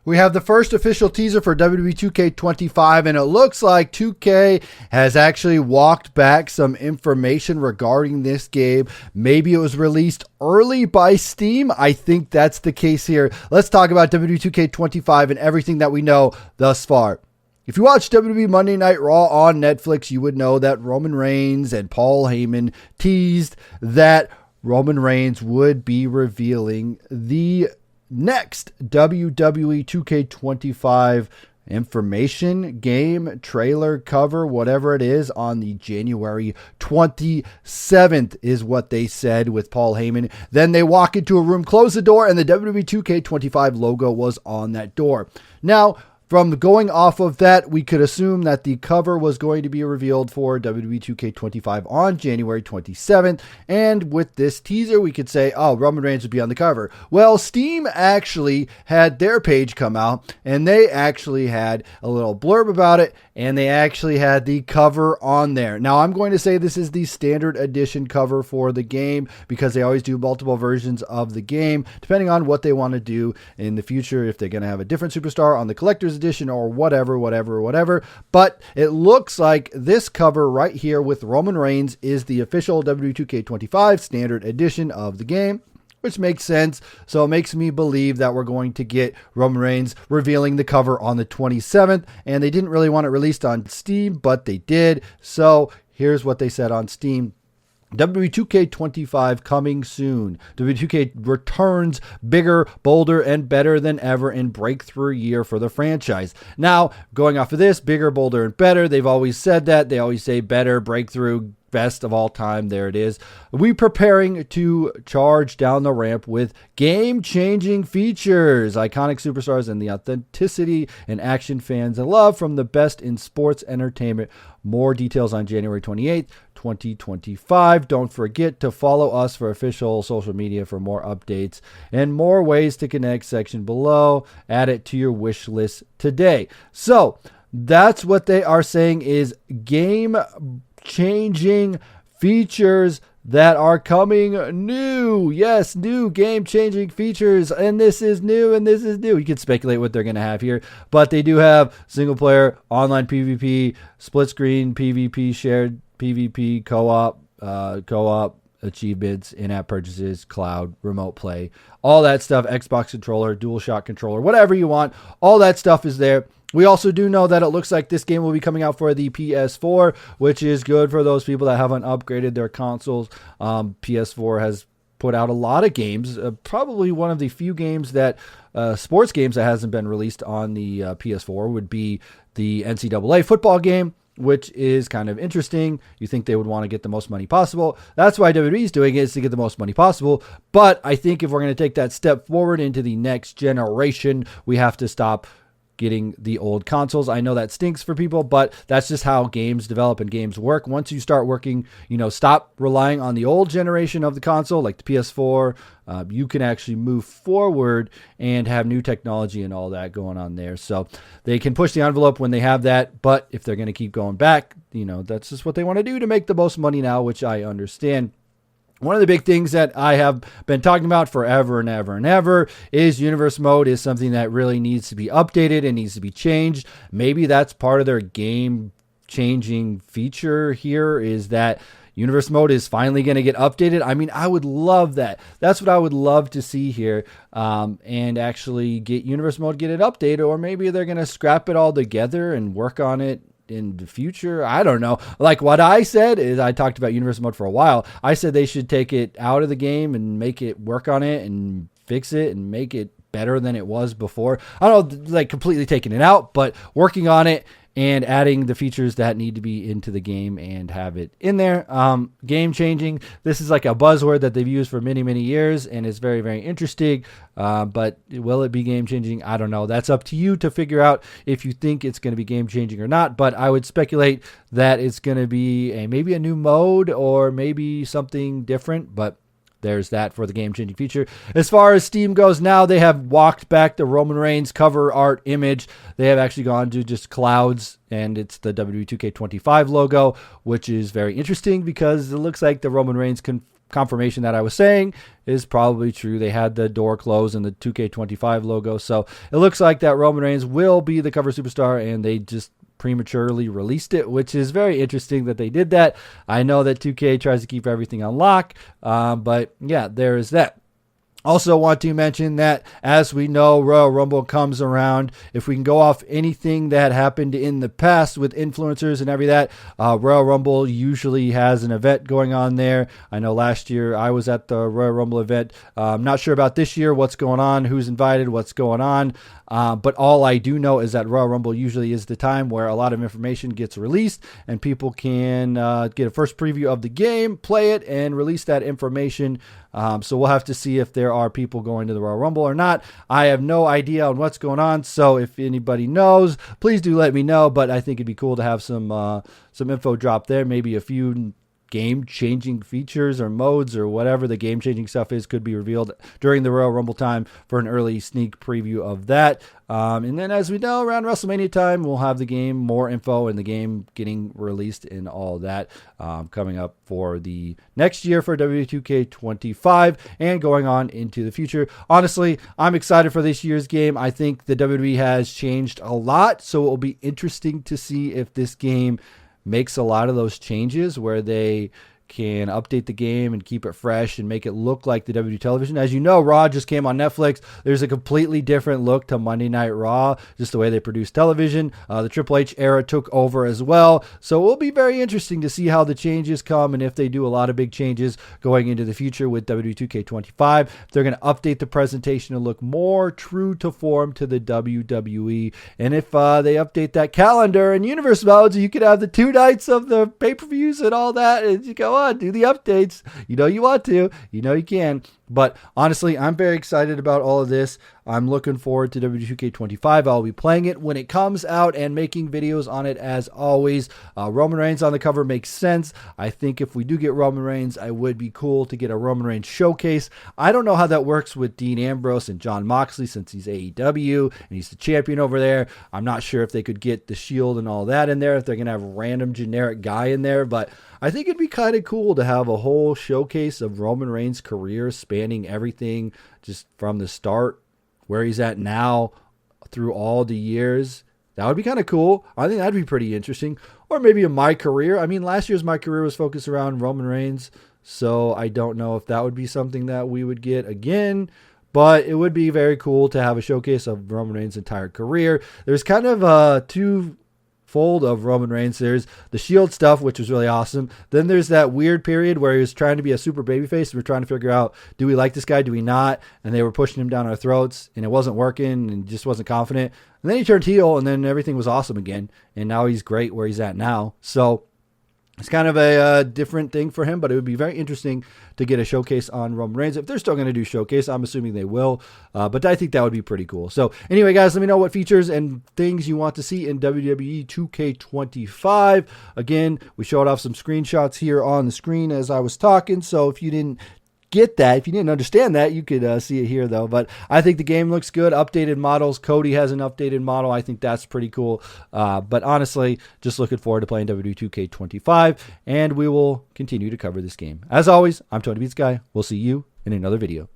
We have the first official teaser for WWE 2K25, and it looks like 2K has actually walked back some information regarding this game. Maybe it was released early by Steam. I think that's the case here. Let's talk about WWE 2K25 and everything that we know thus far. If you watch WWE Monday Night Raw on Netflix, you would know that Roman Reigns and Paul Heyman teased that Roman Reigns would be revealing the next WWE 2K25 information, game, trailer, cover, whatever it is, on the January 27th is what they said with Paul Heyman. Then they walk into a room, close the door, and the WWE 2K25 logo was on that door. Now, from going off of that, we could assume that the cover was going to be revealed for WWE 2K25 on January 27th. And with this teaser, we could say, oh, Roman Reigns would be on the cover. Well, Steam actually had their page come out, and they actually had a little blurb about it, and they actually had the cover on there. Now, I'm going to say this is the standard edition cover for the game because they always do multiple versions of the game, depending on what they want to do in the future, if they're going to have a different superstar on the collector's edition or whatever. But it looks like this cover right here with Roman Reigns is the official WWE 2K25 standard edition of the game, which makes sense. So it makes me believe that we're going to get Roman Reigns revealing the cover on the 27th, and they didn't really want it released on Steam, but they did. So here's what they said on Steam. WWE 2K25 coming soon. WWE 2K returns bigger, bolder, and better than ever in breakthrough year for the franchise. Now, going off of this, bigger, bolder, and better, they've always said that. They always say better, breakthrough, best of all time. There it is. We preparing to charge down the ramp with game-changing features, iconic superstars, and the authenticity and action fans love from the best in sports entertainment. More details on January 28th, 2025. Don't forget to follow us for official social media for more updates and more ways to connect. Section below. Add it to your wish list today. So that's what they are saying is game-changing features that are coming new. Yes, new game-changing features. And this is new, and this is new. You can speculate what they're going to have here. But they do have single-player, online PvP, split-screen PvP, shared PvP, co-op, achievements, in-app purchases, cloud, remote play, all that stuff, Xbox controller, DualShock controller, whatever you want. All that stuff is there. We also do know that it looks like this game will be coming out for the PS4, which is good for those people that haven't upgraded their consoles. PS4 has put out a lot of games, probably one of the few games that sports games that hasn't been released on the PS4 would be the NCAA football game, which is kind of interesting. You think they would want to get the most money possible. That's why WWE is doing it, is to get the most money possible. But I think if we're going to take that step forward into the next generation, we have to stop getting the old consoles. I know that stinks for people, but that's just how games develop and games work. Once you start working, stop relying on the old generation of the console, like the PS4, you can actually move forward and have new technology and all that going on there. So they can push the envelope when they have that, but if they're going to keep going back, that's just what they want to do to make the most money now, which I understand. One of the big things that I have been talking about forever and ever and ever is Universe Mode is something that really needs to be updated and needs to be changed. Maybe that's part of their game-changing feature here, is that Universe Mode is finally going to get updated. I mean, I would love that. That's what I would love to see here, and actually get Universe Mode, get it updated, or maybe they're going to scrap it all together and work on it in the future. I don't know. Like what I said is, I talked about Universe Mode for a while. I said they should take it out of the game and make it work on it and fix it and make it better than it was before. I don't know, like completely taking it out, but working on it and adding the features that need to be into the game and have it in there. Game changing. This is like a buzzword that they've used for many, many years, and it's very, very interesting. But will it be game changing? I don't know. That's up to you to figure out if you think it's going to be game changing or not. But I would speculate that it's going to be maybe a new mode or maybe something different. But there's that for the game-changing feature. As far as Steam goes now, they have walked back the Roman Reigns cover art image. They have actually gone to just clouds, and it's the WWE 2K25 logo, which is very interesting because it looks like the Roman Reigns confirmation that I was saying is probably true. They had the door closed and the 2K25 logo. So it looks like that Roman Reigns will be the cover superstar, and they just prematurely released it, which is very interesting that they did that. I know that 2K tries to keep everything on lock, but yeah, there is that. Also want to mention that, as we know, Royal Rumble comes around. If we can go off anything that happened in the past with influencers and every that, Royal Rumble usually has an event going on there. I know last year I was at the Royal Rumble event. I'm not sure about this year, what's going on, who's invited, what's going on. But all I do know is that Royal Rumble usually is the time where a lot of information gets released and people can get a first preview of the game, play it, and release that information. So we'll have to see if there are people going to the Royal Rumble or not. I have no idea on what's going on, so if anybody knows, please do let me know. But I think it'd be cool to have some info drop there, maybe a few game-changing features or modes or whatever the game-changing stuff is could be revealed during the Royal Rumble time for an early sneak preview of that. And then, as we know, around WrestleMania time, we'll have the game, more info, and the game getting released and all that coming up for the next year for WWE 2K25 and going on into the future. Honestly, I'm excited for this year's game. I think the WWE has changed a lot, so it will be interesting to see if this game makes a lot of those changes where they can update the game and keep it fresh and make it look like the WWE television. As you know, Raw just came on Netflix. There's a completely different look to Monday Night Raw, just the way they produce television. The Triple H era took over as well. So it will be very interesting to see how the changes come and if they do a lot of big changes going into the future with WWE 2K25. They're going to update the presentation to look more true to form to the WWE. And if they update that calendar and universe modes, you could have the 2 nights of the pay-per-views and all that, and you go on, do the updates. You know you want to. You know you can. But honestly, I'm very excited about all of this. I'm looking forward to WWE2K25. I'll be playing it when it comes out and making videos on it as always. Roman Reigns on the cover makes sense. I think if we do get Roman Reigns, I would be cool to get a Roman Reigns showcase. I don't know how that works with Dean Ambrose and Jon Moxley since he's AEW and he's the champion over there. I'm not sure if they could get the Shield and all that in there, if they're going to have a random generic guy in there, but I think it'd be kind of cool to have a whole showcase of Roman Reigns' career spanning everything just from the start, where he's at now through all the years. That would be kind of cool. I think that'd be pretty interesting. Or maybe in my career. I mean, last year's my career was focused around Roman Reigns, so I don't know if that would be something that we would get again. But it would be very cool to have a showcase of Roman Reigns' entire career. There's kind of two fold of Roman Reigns. There's the Shield stuff, which was really awesome. Then there's that weird period where he was trying to be a super babyface. We're trying to figure out, do we like this guy? Do we not? And they were pushing him down our throats, and it wasn't working, and just wasn't confident. And then he turned heel, and then everything was awesome again. And now he's great where he's at now. So it's kind of a different thing for him, but it would be very interesting to get a showcase on Roman Reigns. If they're still going to do showcase, I'm assuming they will, but I think that would be pretty cool. So anyway, guys, let me know what features and things you want to see in WWE 2K25. Again, we showed off some screenshots here on the screen as I was talking, so if you didn't get that, if you didn't understand that, you could see it here though. But I think the game looks good. Updated models. Cody has an updated model. I think that's pretty cool. But honestly, just looking forward to playing WWE 2K25, and we will continue to cover this game. As always, I'm TonyPizzaGuy. We'll see you in another video.